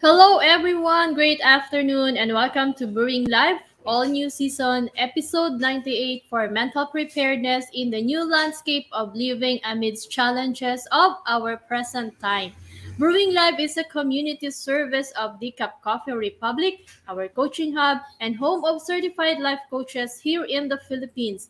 Hello, everyone. Great afternoon, and welcome to Brewing Live, all new season, episode 98 for mental preparedness in the new landscape of living amidst challenges of our present time. Brewing Live is a community service of Decaf Coffee Republic, our coaching hub, and home of certified life coaches here in the Philippines.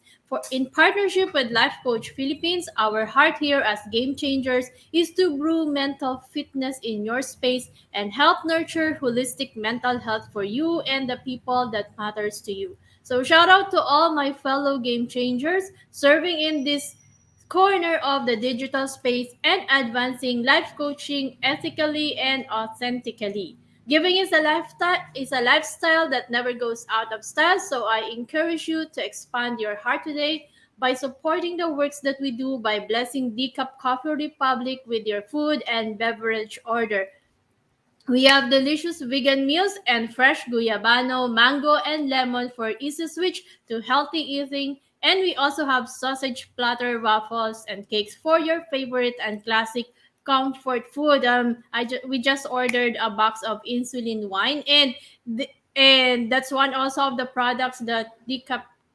In partnership with Life Coach Philippines, our heart here as game changers is to brew mental fitness in your space and help nurture holistic mental health for you and the people that matters to you. So shout out to all my fellow game changers serving in this corner of the digital space and advancing life coaching ethically and authentically. Giving is a lifestyle that never goes out of style, so I encourage you to expand your heart today by supporting the works that we do by blessing Decaf Coffee Republic with your food and beverage order. We have delicious vegan meals and fresh guyabano, mango, and lemon for easy switch to healthy eating. And we also have sausage platter, waffles, and cakes for your favorite and classic comfort food. We just ordered a box of insulin wine, and that's one also of the products that the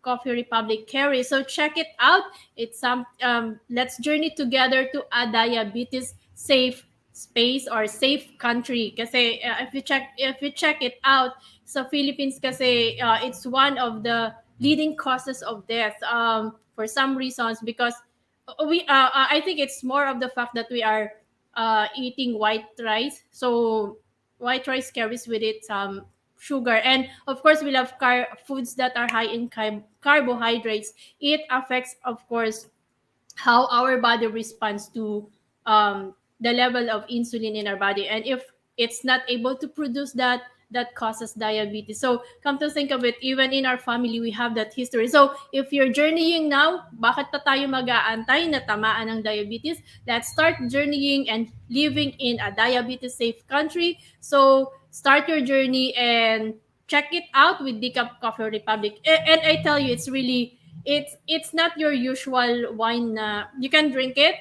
Coffee Republic carries. So check it out. It's some Let's journey together to a diabetes safe space or safe country kasi if you check it out sa Philippines kasi it's one of the leading causes of death for some reasons because I think it's more of the fact that we are eating white rice, so white rice carries with it some sugar, and of course we love foods that are high in carbohydrates. It affects, of course, how our body responds to the level of insulin in our body, and if it's not able to produce that, that causes diabetes. So come to think of it, even in our family we have that history. So if you're journeying now, bakit pa tayo mag-aantay na tamaan ng diabetes? Let's start journeying and living in a diabetes safe country. So start your journey and check it out with Decaf Coffee Republic. And I tell you, it's not your usual wine na you can drink it,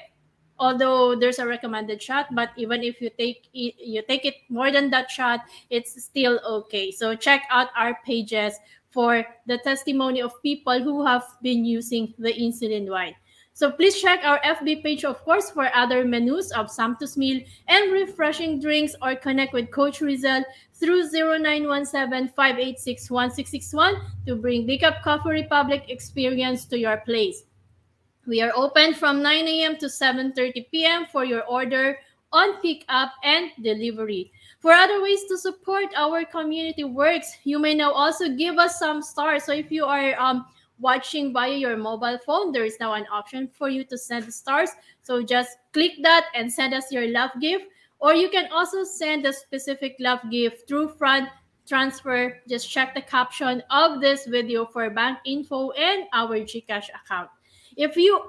although there's a recommended shot, but even if you take it more than that shot, it's still okay. So check out our pages for the testimony of people who have been using the insulin wine. So please check our FB page, of course, for other menus of Samtus meal and refreshing drinks, or connect with Coach Rezzhel through 0917-586-1661 to bring Decaf Coffee Republic experience to your place. We are open from 9 a.m. to 7:30 p.m. for your order on pickup and delivery. For other ways to support our community works, you may now also give us some stars. So if you are watching via your mobile phone, there is now an option for you to send stars. So just click that and send us your love gift. Or you can also send a specific love gift through front transfer. Just check the caption of this video for bank info and our GCash account. If you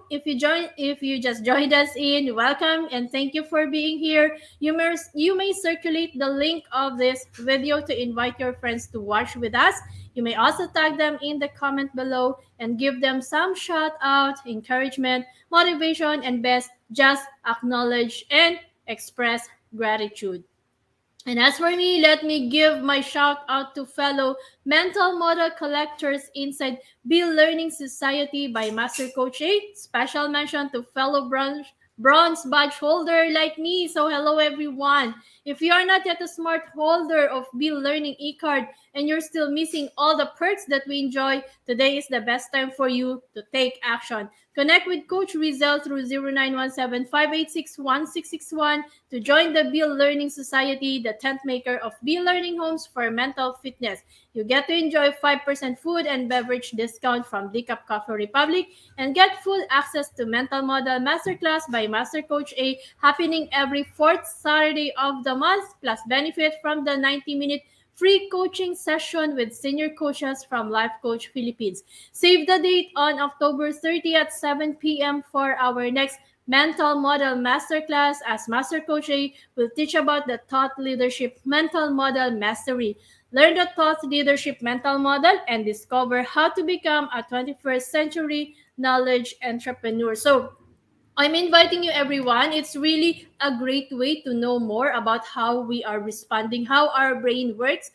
just joined us in, welcome and thank you for being here. You may circulate the link of this video to invite your friends to watch with us. You may also tag them in the comment below and give them some shout out, encouragement, motivation, and best, just acknowledge and express gratitude. And as for me, let me give my shout out to fellow mental model collectors inside Bill Learning Society by Master Coach A. Special mention to fellow bronze badge holder like me. So hello everyone. If you are not yet a smart holder of Bill Learning e-card and you're still missing all the perks that we enjoy, today is the best time for you to take action. Connect with Coach Rezzhel through 0917-586-1661 to join the Bill Learning Society, the tent maker of Bill Learning Homes for mental fitness. You get to enjoy 5% food and beverage discount from Decaf Coffee Republic and get full access to Mental Model Masterclass by Master Coach A happening every fourth Saturday of the month, plus benefit from the 90-minute free coaching session with senior coaches from Life Coach Philippines. Save the date on October 30 at 7 p.m. for our next Mental Model Masterclass, as Master Coach A will teach about the Thought Leadership Mental Model Mastery. Learn the Thought Leadership Mental Model and discover how to become a 21st century knowledge entrepreneur. So I'm inviting you everyone. It's really a great way to know more about how we are responding, how our brain works.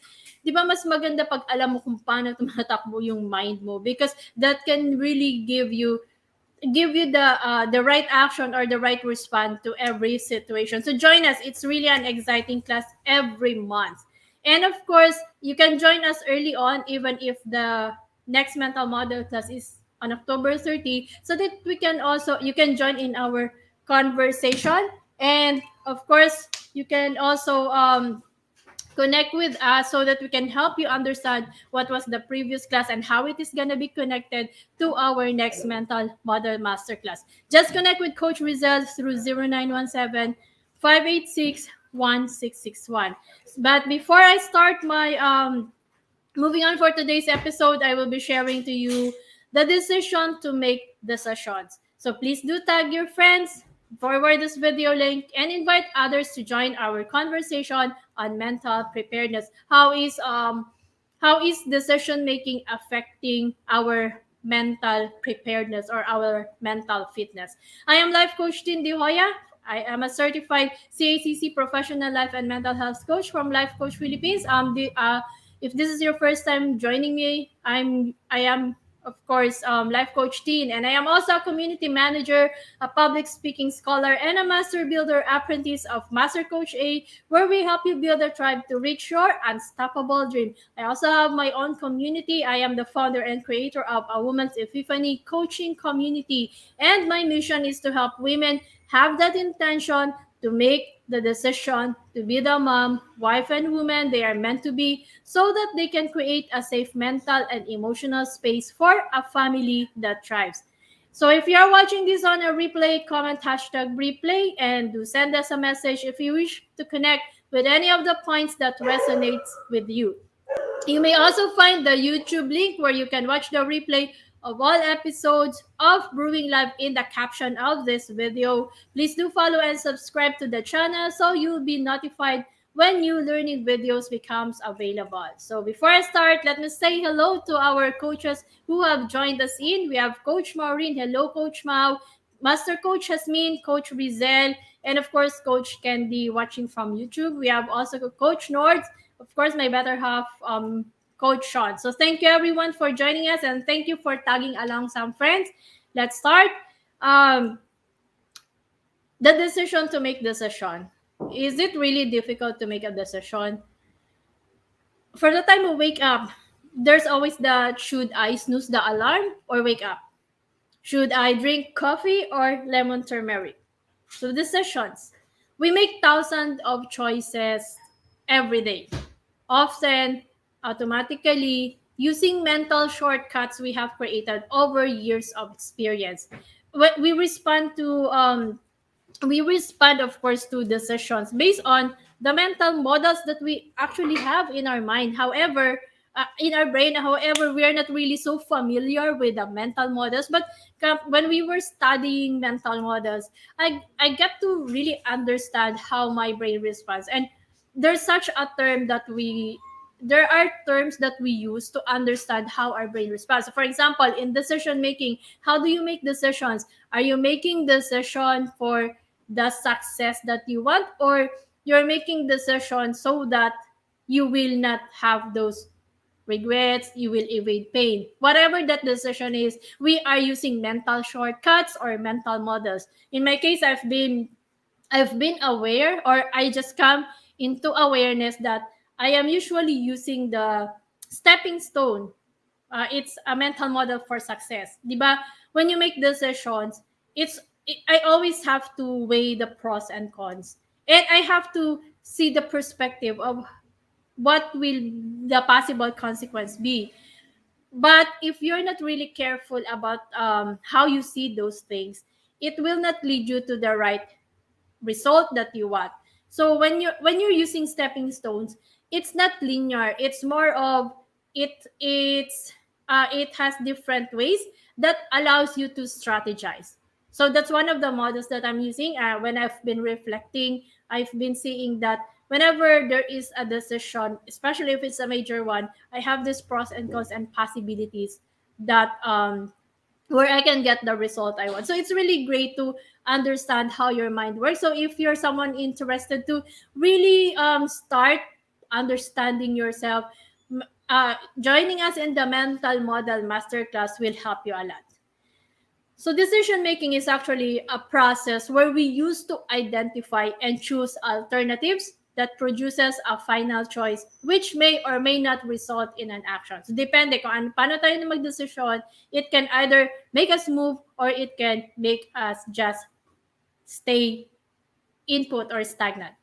'Di ba mas maganda pag alam mo kung paano tumatakbo yung mind mo because that can really give you the right action or the right response to every situation. So join us. It's really an exciting class every month. And of course, you can join us early on even if the next mental model class is on October 30 so that we can also you can join in our conversation and of course you can also connect with us so that we can help you understand what was the previous class and how it is going to be connected to our next mental model masterclass. Just connect with Coach Rezzhel through 0917-586-1661. But before I start my moving on for today's episode, I will be sharing to you the decision to make decisions. So please do tag your friends, forward this video link, and invite others to join our conversation on mental preparedness. How is decision making affecting our mental preparedness or our mental fitness? I am life coach Tindy Hoya. I am a certified CACC professional life and mental health coach from Life Coach Philippines. If this is your first time joining me, I am of course life coach teen, and I am also a community manager, a public speaking scholar, and a master builder apprentice of Master Coach A, where we help you build a tribe to reach your unstoppable dream. I also have my own community. I am the founder and creator of a Woman's Epiphany coaching community, and my mission is to help women have that intention to make the decision to be the mom, wife, and woman they are meant to be so that they can create a safe mental and emotional space for a family that thrives. So if you are watching this on a replay, comment hashtag replay and do send us a message if you wish to connect with any of the points that resonates with you. You may also find the YouTube link where you can watch the replay of all episodes of Brewing Live in the caption of this video. Please do follow and subscribe to the channel so you'll be notified when new learning videos becomes available. So before I start, let me say hello to our coaches who have joined us in. We have Coach Maureen. Hello, Coach Mau. Master Coach Hasmin, Coach Rezzhel, and of course, Coach Candy watching from YouTube. We have also Coach Nord, of course, my better half, Coach Sean. So thank you everyone for joining us and thank you for tagging along some friends. Let's start. Um, the decision to make decision. Is it really difficult to make a decision? For the time we wake up, there's always the should I snooze the alarm or wake up? Should I drink coffee or lemon turmeric? So decisions. We make thousands of choices every day, often automatically using mental shortcuts we have created over years of experience. We respond to of course to decisions based on the mental models that we actually have in our mind, however in our brain. However, we are not really so familiar with the mental models, but when we were studying mental models, I get to really understand how my brain responds. And there's such a term that we there are terms that we use to understand how our brain responds. So for example, in decision making, how do you make decisions? Are you making decision for the success that you want, or you're making decisions so that you will not have those regrets, you will evade pain? Whatever that decision is, we are using mental shortcuts or mental models. In my case, I've been aware, or I just come into awareness that I am usually using the stepping stone. It's a mental model for success. Diba? When you make decisions, I always have to weigh the pros and cons. And I have to see the perspective of what will the possible consequence be. But if you're not really careful about how you see those things, it will not lead you to the right result that you want. So when you're using stepping stones, it's not linear. It's more of it has different ways that allows you to strategize. So that's one of the models that I'm using. When I've been reflecting, I've been seeing that whenever there is a decision, especially if it's a major one, I have this pros and cons and possibilities that where I can get the result I want. So it's really great to understand how your mind works. So if you're someone interested to really start understanding yourself, joining us in the mental model masterclass will help you a lot. So decision making is actually a process where we use to identify and choose alternatives that produces a final choice which may or may not result in an action. So depende kung paano tayo na magdesisyon, it can either make us move or it can make us just stay input or stagnant.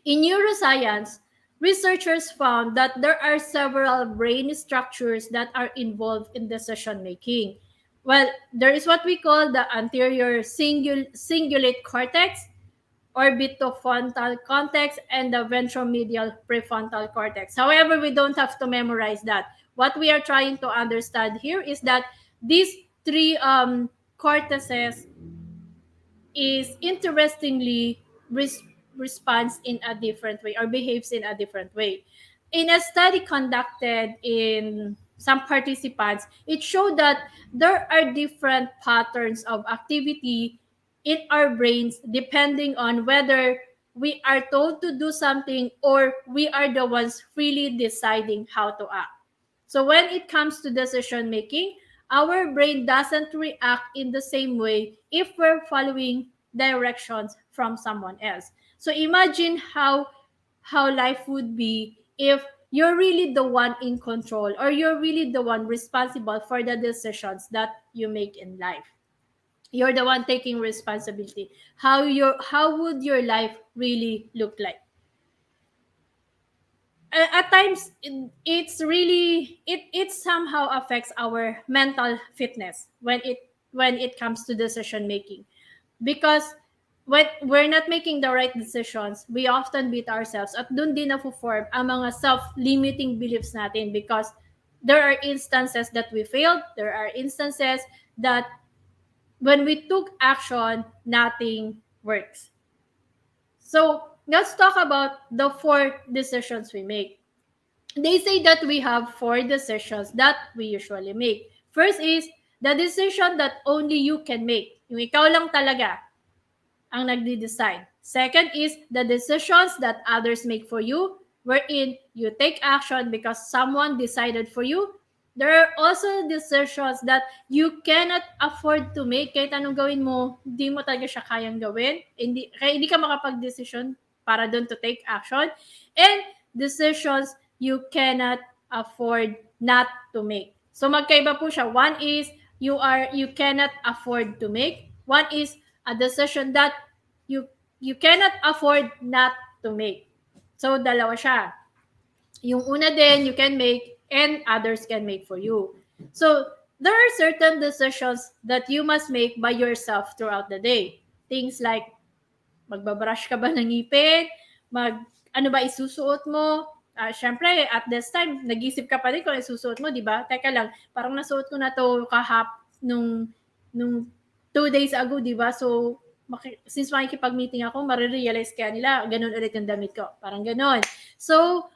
In neuroscience, researchers found that there are several brain structures that are involved in decision making. Well, there is what we call the anterior cingulate cortex, orbitofrontal cortex, and the ventromedial prefrontal cortex. However, we don't have to memorize that. What we are trying to understand here is that these three cortices is interestingly responds in a different way or behaves in a different way. In a study conducted in some participants, it showed that there are different patterns of activity in our brains depending on whether we are told to do something or we are the ones freely deciding how to act. So when it comes to decision making, our brain doesn't react in the same way if we're following directions from someone else. So imagine how life would be if you're really the one in control or you're really the one responsible for the decisions that you make in life. You're the one taking responsibility. How would your life really look like? At times it's really it somehow affects our mental fitness when it comes to decision making, because when we're not making the right decisions, we often beat ourselves at dun din na-form ang mga self-limiting beliefs natin, because there are instances that we failed, there are instances that when we took action, nothing works. So let's talk about the four decisions we make. They say that we have four decisions that we usually make. First is the decision that only you can make. Yung ikaw lang talaga ang nagde-decide. Second is the decisions that others make for you, wherein you take action because someone decided for you. There are also decisions that you cannot afford to make. Kahit anong gawin mo, hindi mo talaga siya kayang gawin. Kaya hindi ka makapag-decision para doon to take action. And decisions you cannot afford not to make. So magkaiba po siya. One is you cannot afford to make. One is a decision that you cannot afford not to make. So dalawa siya. Yung una din you can make and others can make for you. So there are certain decisions that you must make by yourself throughout the day. Things like magbabrush ka ba ng ngipin, ano ba isusuot mo. Syempre, at this time, nag-isip ka pa din kung isusuot mo, di ba? Teka lang, parang nasuot ko na to nung 2 days ago, di ba? So, since makikipag-meeting ako, marirealize kaya nila, ganun ulit yung damit ko. Parang ganun. So,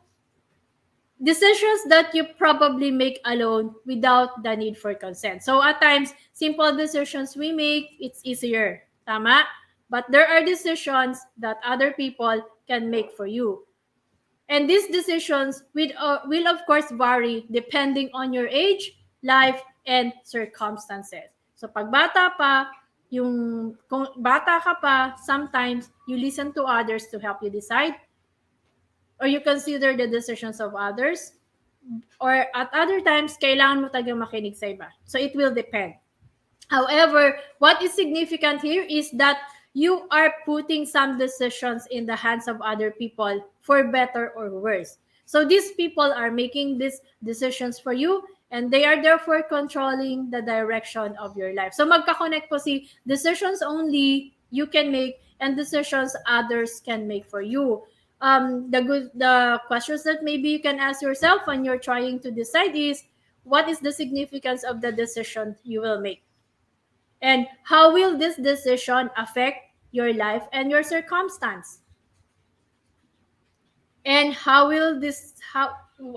decisions that you probably make alone without the need for consent. So, at times, simple decisions we make, it's easier. Tama? But there are decisions that other people can make for you. And these decisions will of course vary depending on your age, life, and circumstances. So pag bata pa, kung bata ka pa, sometimes you listen to others to help you decide, or you consider the decisions of others, or at other times, kailangan mo talagang makinig sa iba. So it will depend. However, what is significant here is that you are putting some decisions in the hands of other people for better or worse. So these people are making these decisions for you, and they are therefore controlling the direction of your life. So magka-connect po si decisions only you can make and decisions others can make for you. The questions that maybe you can ask yourself when you're trying to decide is, what is the significance of the decision you will make? And how will this decision affect your life and your circumstance? And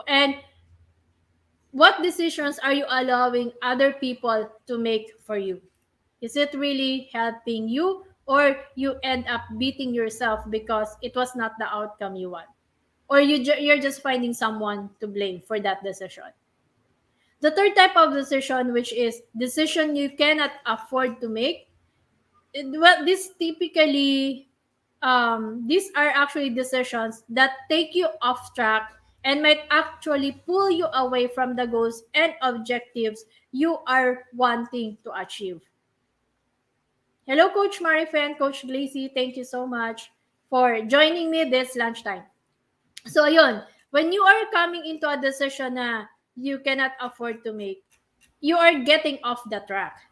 and what decisions are you allowing other people to make for you? Is it really helping you, or you end up beating yourself because it was not the outcome you want? Or you're just finding someone to blame for that decision. The third type of decision, which is decision you cannot afford to make, well, these are actually decisions that take you off track and might actually pull you away from the goals and objectives you are wanting to achieve. Hello, Coach Marifen, Coach Glacy. Thank you so much for joining me this lunchtime. So, ayun, when you are coming into a decision na you cannot afford to make, you are getting off the track.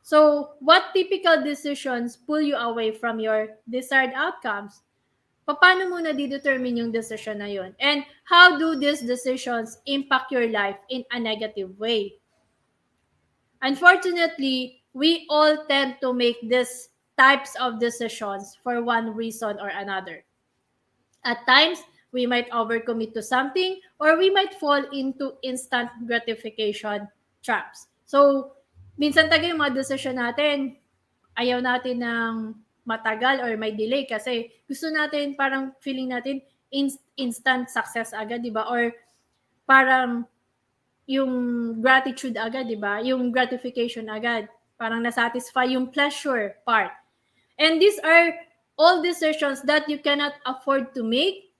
So, what typical decisions pull you away from your desired outcomes? Paano mo na-determine yung decision na yun? And how do these decisions impact your life in a negative way? Unfortunately, we all tend to make these types of decisions for one reason or another. At times, we might overcommit to something, or we might fall into instant gratification traps. So, minsan talaga yung mga decision natin, ayaw natin ng matagal or may delay kasi gusto natin, parang feeling natin instant success agad, di ba? Or parang yung gratitude agad, di ba? Yung gratification agad. Parang nasatisfy yung pleasure part. And these are all decisions that you cannot afford to make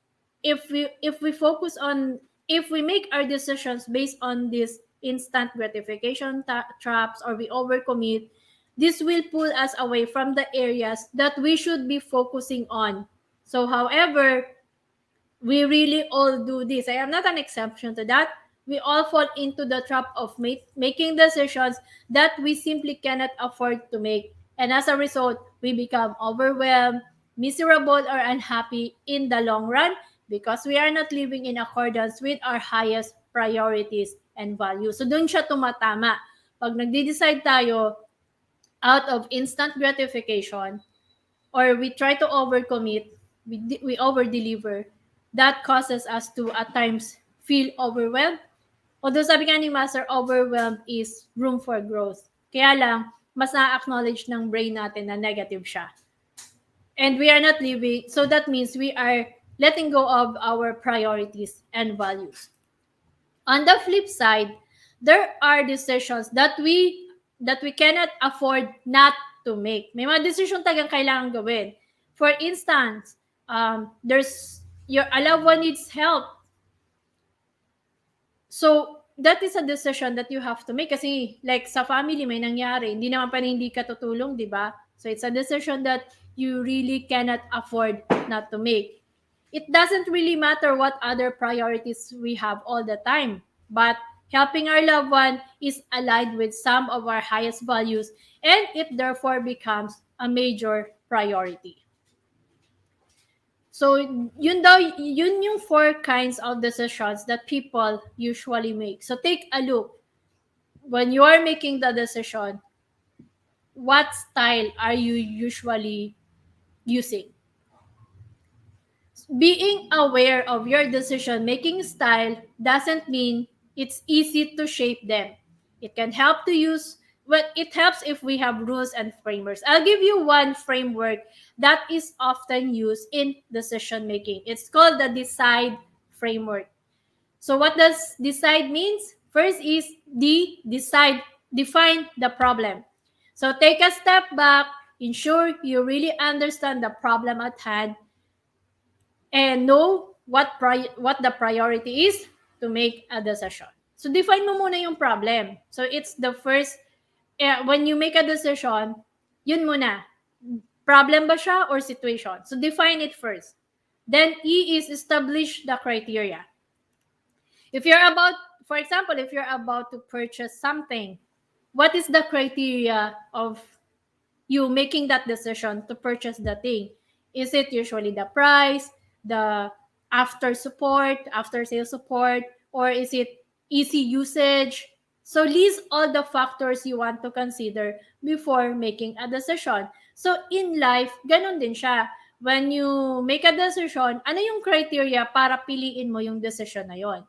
if we focus on, if we make our decisions based on this instant gratification traps, or we overcommit, this will pull us away from the areas that we should be focusing on. So, however, we really all do this. I am not an exception to that. We all fall into the trap of making decisions that we simply cannot afford to make. And as a result, we become overwhelmed, miserable, or unhappy in the long run because we are not living in accordance with our highest priorities and values. So, dun siya tumatama. Pag nagde-decide tayo out of instant gratification, or we try to overcommit, we over-deliver, that causes us to at times feel overwhelmed. Although sabi nga ni Master, overwhelmed is room for growth. Kaya lang, mas na-acknowledge ng brain natin na negative siya. And we are not living, so that means we are letting go of our priorities and values. On the flip side, there are decisions that we cannot afford not to make. May mga decision talagang kailangan gawin. For instance, there's a loved one needs help. So, that is a decision that you have to make. Kasi, like, sa family may nangyari, hindi naman pa hindi ka tutulong, di ba? So, it's a decision that you really cannot afford not to make. It doesn't really matter what other priorities we have all the time, but helping our loved one is aligned with some of our highest values, and it therefore becomes a major priority. So, yun yung 4 kinds of decisions that people usually make. So, take a look. When you are making the decision, what style are you usually using? Being aware of your decision-making style doesn't mean it's easy to shape them. It can help to use, but it helps if we have rules and frameworks. I'll give you one framework that is often used in decision-making. It's called the DECIDE framework. So what does DECIDE means? First is define the problem. So take a step back, ensure you really understand the problem at hand, and know what the priority is to make a decision. So define mo muna yung problem. So it's the first, when you make a decision, yun muna. Problem ba siya or situation? So define it first. Then E is establish the criteria. If you're about, for example, if you're about to purchase something, what is the criteria of you making that decision to purchase the thing? Is it usually the price, the after sales support, or is it easy usage? So list all the factors you want to consider before making a decision. So in life, ganun din siya. When you make a decision, ano yung criteria para piliin mo yung decision na yon?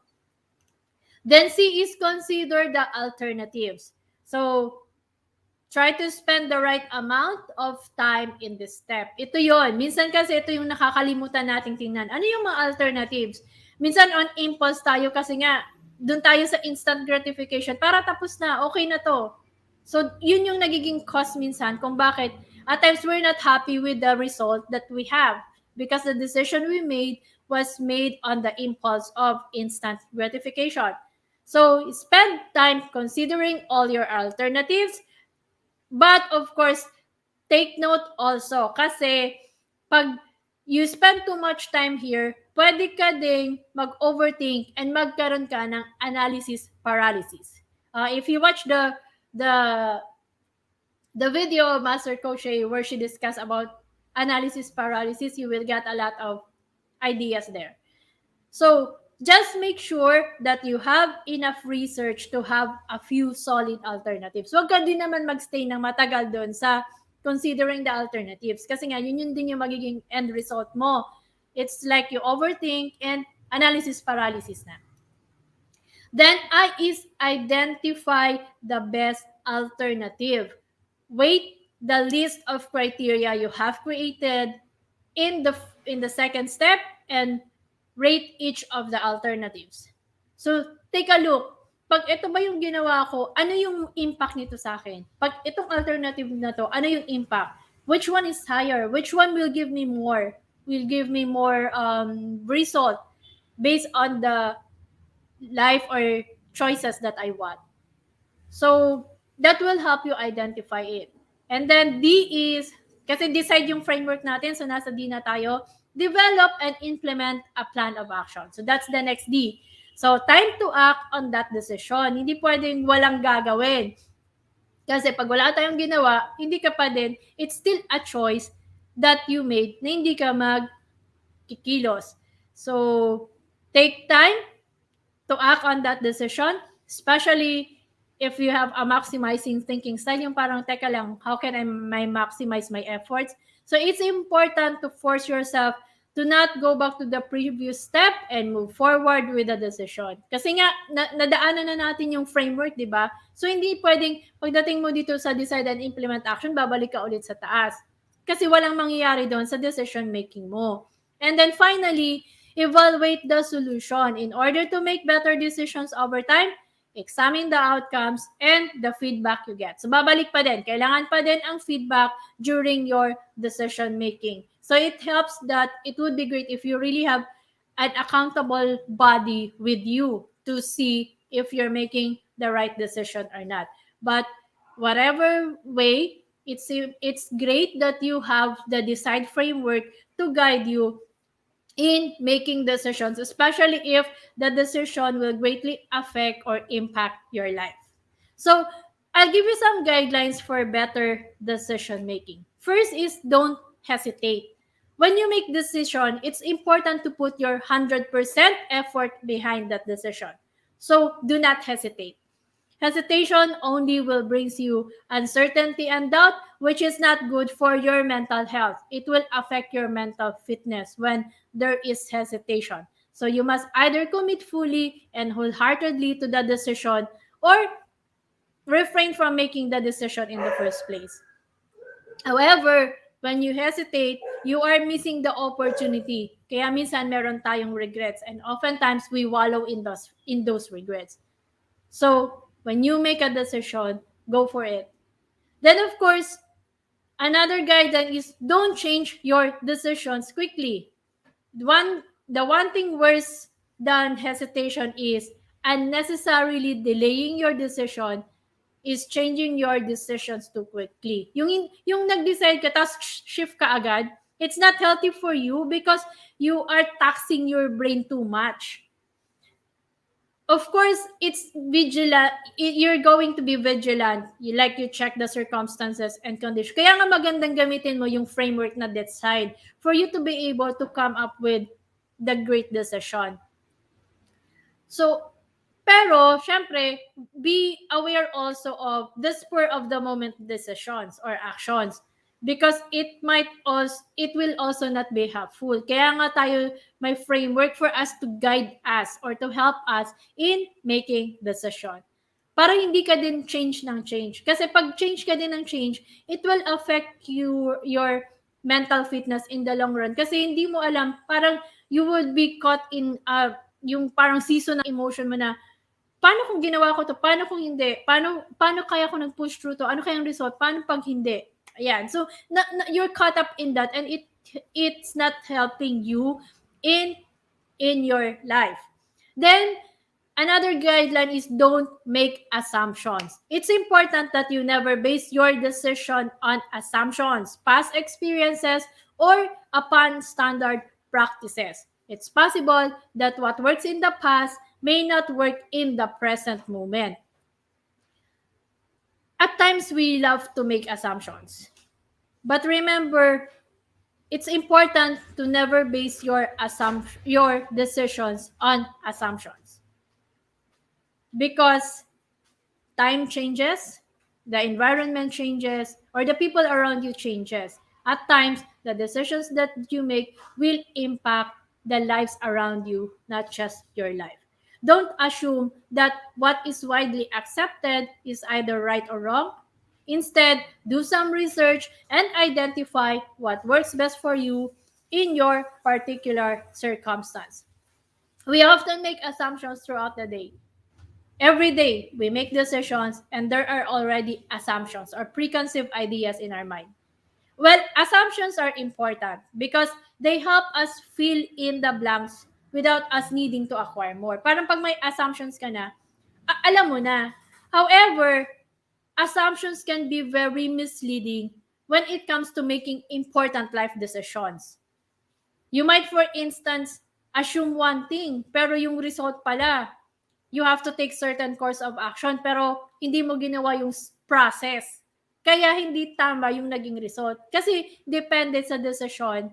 Then C is consider the alternatives. So Try to spend the right amount of time in this step. Ito yon. Minsan kasi ito yung nakakalimutan nating tingnan. Ano yung mga alternatives? Minsan on impulse tayo kasi nga, dun tayo sa instant gratification. Para tapos na, okay na to. So, yun yung nagiging cause minsan kung bakit at times we're not happy with the result that we have because the decision we made was made on the impulse of instant gratification. So, spend time considering all your alternatives. But of course, take note also kasi pag you spend too much time here, pwede ka ding mag-overthink and magkaroon ka ng analysis paralysis. If you watch the the video of Master Coach Rezzhel where she discussed about analysis paralysis, you will get a lot of ideas there. So just make sure that you have enough research to have a few solid alternatives. Huwag ka din naman magstay ng matagal doon sa considering the alternatives. Kasi nga, yun din yung magiging end result mo. It's like you overthink and analysis paralysis na. Then, I is identify the best alternative. Weight the list of criteria you have created in the second step and rate each of the alternatives. So, take a look. Pag ito ba yung ginawa ko, ano yung impact nito sa akin? Pag itong alternative na to, ano yung impact? Which one is higher? Which one will give me more? Will give me more result based on the life or choices that I want. So, that will help you identify it. And then D is, kasi decide yung framework natin, so nasa D na tayo, develop and implement a plan of action. So, that's the next D. So, time to act on that decision. Hindi pwedeng walang gagawin. Kasi pag wala tayong ginawa, hindi ka pa din, it's still a choice that you made na hindi ka magkikilos. So, take time to act on that decision, especially if you have a maximizing thinking style, yung parang, teka lang, how can I maximize my efforts? So it's important to force yourself to not go back to the previous step and move forward with the decision. Kasi nga, nadaanan na natin yung framework, di ba? So hindi pwedeng, pagdating mo dito sa decide and implement action, babalik ka ulit sa taas. Kasi walang mangyayari doon sa decision making mo. And then finally, evaluate the solution. In order to make better decisions over time, examine the outcomes and the feedback you get. So, babalik pa din. Kailangan pa din ang feedback during your decision making. So, it helps that it would be great if you really have an accountable body with you to see if you're making the right decision or not. But whatever way, it's great that you have the decide framework to guide you in making decisions, especially if the decision will greatly affect or impact your life. So, I'll give you some guidelines for better decision making. First is don't hesitate. When you make decision, it's important to put your 100% effort behind that decision. So, do not hesitate. Hesitation only will brings you uncertainty and doubt, which is not good for your mental health. It will affect your mental fitness when there is hesitation. So you must either commit fully and wholeheartedly to the decision or refrain from making the decision in the first place. However, when you hesitate, you are missing the opportunity. Kaya minsan meron tayong regrets and oftentimes we wallow in those regrets. So, when you make a decision, go for it. Then, of course, another guidance is don't change your decisions quickly. The one thing worse than hesitation is unnecessarily delaying your decision is changing your decisions too quickly. Yung nag-decide ka, tapos shift ka agad, it's not healthy for you because you are taxing your brain too much. Of course, it's vigilant. You're going to be vigilant. You check the circumstances and conditions. Kaya nga magandang gamitin mo yung framework na decide for you to be able to come up with the great decision. So, pero, syempre, be aware also of the spur of the moment decisions or actions because it will also not be helpful. Kaya nga tayo may framework for us to guide us or to help us in making decision. para hindi ka din change ng change. Kasi pag change ka din ng change, it will affect your mental fitness in the long run. Kasi hindi mo alam, parang you would be caught in yung parang season ng emotion mo na, paano kung ginawa ko to? Paano kung hindi? Paano kaya ako nag-push through to? Ano kayang result? Paano pag hindi? Ayan. So, you're caught up in that and it's not helping you in your life. Then, another guideline is don't make assumptions. It's important that you never base your decision on assumptions, past experiences, or upon standard practices. It's possible that what works in the past may not work in the present moment. At times, we love to make assumptions. But remember, it's important to never base your decisions on assumptions. Because time changes, the environment changes, or the people around you changes. At times, the decisions that you make will impact the lives around you, not just your life. Don't assume that what is widely accepted is either right or wrong. Instead, do some research and identify what works best for you in your particular circumstance. We often make assumptions throughout the day. Every day, we make decisions and there are already assumptions or preconceived ideas in our mind. Well, assumptions are important because they help us fill in the blanks without us needing to acquire more. Parang pag may assumptions ka na, alam mo na. However, assumptions can be very misleading when it comes to making important life decisions. You might, for instance, assume one thing, pero yung result pala, you have to take certain course of action, pero hindi mo ginawa yung process. Kaya hindi tama yung naging result. Kasi depende sa decision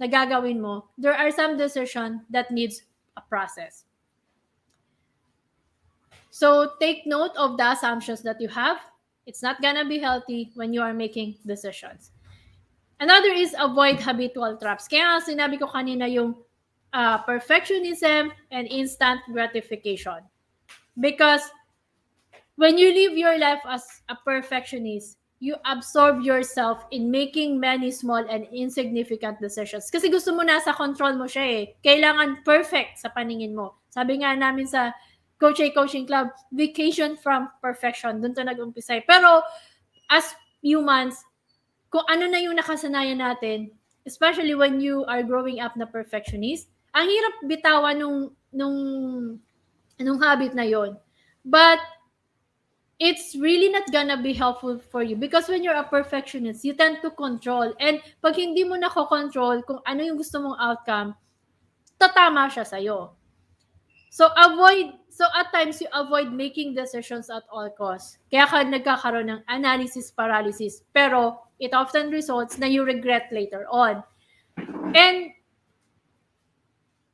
na gagawin mo, there are some decision that needs a process. So take note of the assumptions that you have. It's not gonna be healthy when you are making decisions. Another is avoid habitual traps. Kaya sinabi ko kanina yung perfectionism and instant gratification. Because when you live your life as a perfectionist, you absorb yourself in making many small and insignificant decisions. Kasi gusto mo nasa control mo siya eh. Kailangan perfect sa paningin mo. Sabi nga namin sa Coach A Coaching Club, vacation from perfection. Doon to nag-umpisa. Pero as humans, kung ano na yung nakasanayan natin, especially when you are growing up na perfectionist, ang hirap bitawan nung habit na yon. But it's really not gonna be helpful for you because when you're a perfectionist, you tend to control. And pag hindi mo nako-control kung ano yung gusto mong outcome, tatama siya sa'yo. So at times you avoid making decisions at all costs. Kaya ka nagkakaroon ng analysis paralysis. Pero it often results na you regret later on. And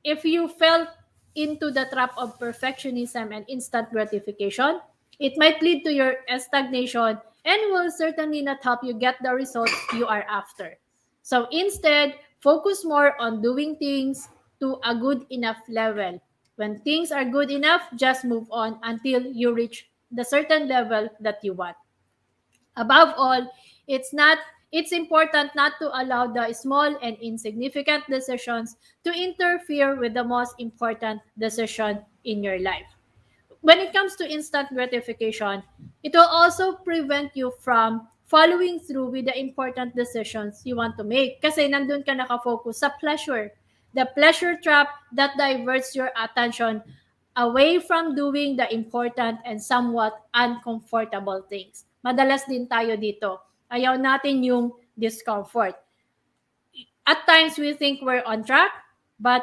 if you fell into the trap of perfectionism and instant gratification, it might lead to your stagnation and will certainly not help you get the results you are after. So instead, focus more on doing things to a good enough level. When things are good enough, just move on until you reach the certain level that you want. Above all, it's important not to allow the small and insignificant decisions to interfere with the most important decision in your life. When it comes to instant gratification, it will also prevent you from following through with the important decisions you want to make. Kasi nandun ka nakafocus sa pleasure. The pleasure trap that diverts your attention away from doing the important and somewhat uncomfortable things. Madalas din tayo dito. Ayaw natin yung discomfort. At times, we think we're on track, but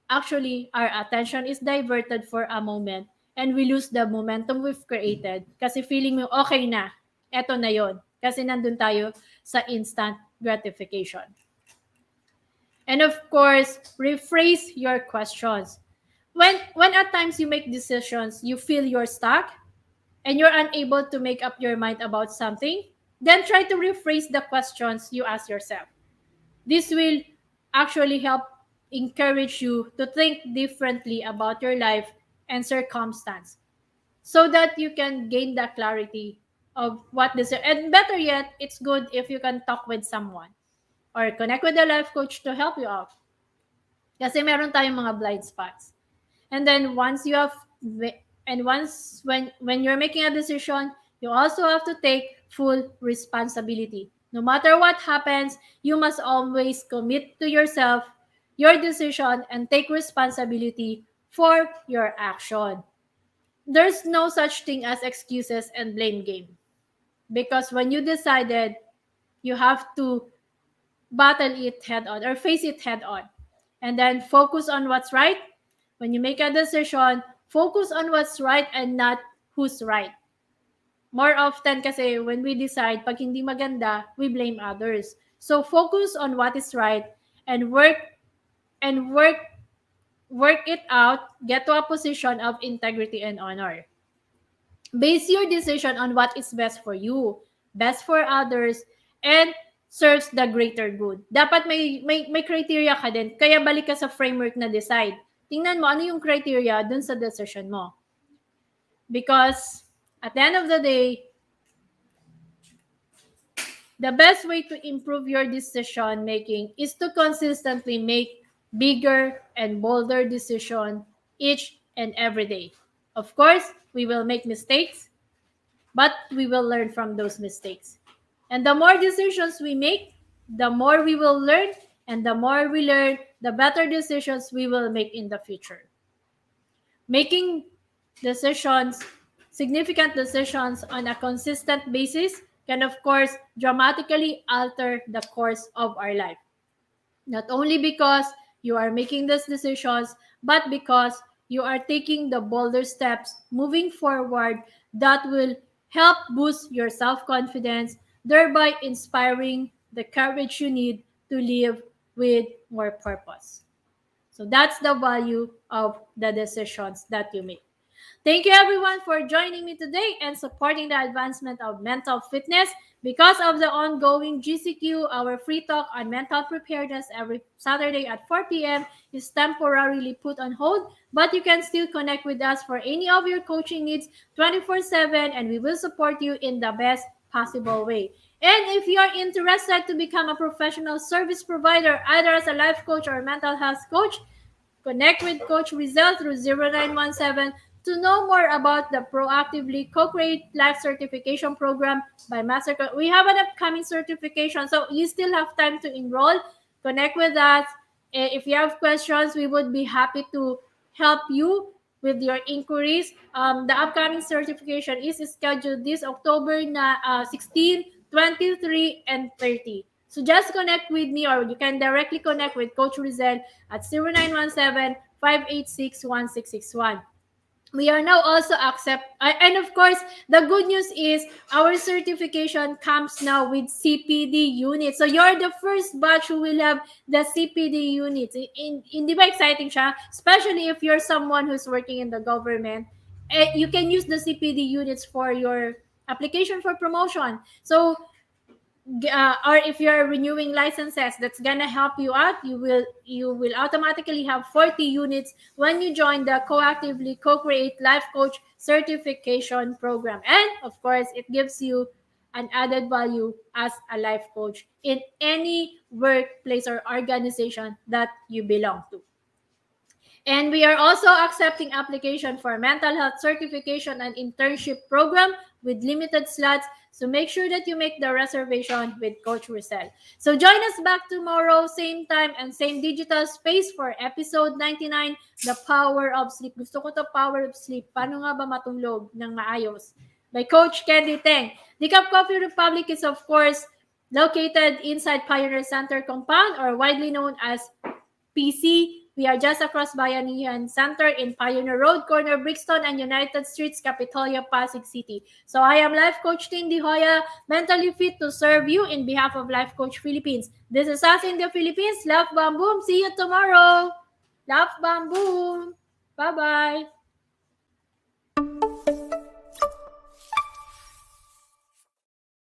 actually, our attention is diverted for a moment and we lose the momentum we've created kasi feeling mo, okay na, eto na yon. Kasi nandun tayo sa instant gratification. And of course, rephrase your questions. When at times you make decisions, you feel you're stuck and you're unable to make up your mind about something, then try to rephrase the questions you ask yourself. This will actually help encourage you to think differently about your life and circumstance. so that you can gain the clarity of what this, and better yet, it's good if you can talk with someone or connect with a life coach to help you out. Kasi meron tayong mga blind spots. And then once you have, and once when you're making a decision, you also have to take full responsibility. No matter what happens, you must always commit to yourself, your decision, and take responsibility for your action. There's no such thing as excuses and blame game. Because when you decided, you have to battle it head on or face it head on. And then focus on what's right. When you make a decision, focus on what's right and not who's right. More often kasi when we decide, pag hindi maganda, we blame others. So focus on what is right and and work work it out, get to a position of integrity and honor. Base your decision on what is best for you, best for others, and serves the greater good. Dapat may criteria ka din. Kaya balik ka sa framework na decide. Tingnan mo ano yung criteria dun sa decision mo. Because at the end of the day, the best way to improve your decision making is to consistently make bigger and bolder decisions each and every day. Of course, we will make mistakes, but we will learn from those mistakes. And the more decisions we make, the more we will learn, and the more we learn, the better decisions we will make in the future. Making decisions, significant decisions on a consistent basis can, of course, dramatically alter the course of our life. Not only because you are making these decisions, but because you are taking the bolder steps moving forward that will help boost your self-confidence, thereby inspiring the courage you need to live with more purpose. So that's the value of the decisions that you make. Thank you everyone for joining me today and supporting the advancement of mental fitness. Because of the ongoing GCQ, our free talk on mental preparedness every Saturday at 4 p.m. is temporarily put on hold, but you can still connect with us for any of your coaching needs 24/7, and we will support you in the best possible way. And if you are interested to become a professional service provider, either as a life coach or mental health coach, connect with Coach Rezzhel through 0917 to know more about the Proactively Co-Create Life Certification Program by Mastercard. We have an upcoming certification, so you still have time to enroll. Connect with us. If you have questions, we would be happy to help you with your inquiries. The upcoming certification is scheduled this October 16, 23, and 30. So just connect with me, or you can directly connect with Coach Rezzhel at 0917-586-1661. We are now also and of course, the good news is our certification comes now with CPD units. So you're the first batch who will have the CPD units. Hindi ba exciting siya? Especially if you're someone who's working in the government. You can use the CPD units for your application for promotion. So or if you're renewing licenses, that's gonna help you out. You will automatically have 40 units when you join the Coactively Co-Create Life Coach Certification Program. And of course, it gives you an added value as a life coach in any workplace or organization that you belong to. And we are also accepting application for mental health certification and internship program with limited slots. So make sure that you make the reservation with Coach Rezzhel. So join us back tomorrow, same time and same digital space for episode 99, The Power of Sleep. Gusto ko to, Power of Sleep. Paano nga ba matulog ng maayos? By Coach Candy Teng. The Cup Coffee Republic is of course located inside Pioneer Center compound, or widely known as PC. We are just across Bayanihan Center in Pioneer Road, corner Brixton and United Streets, Capitolia, Pasig City. So I am Life Coach Tindy Joya, mentally fit to serve you in behalf of Life Coach Philippines. This is us in the Philippines. Love, bam, boom. See you tomorrow. Love, bam, boom. Bye-bye.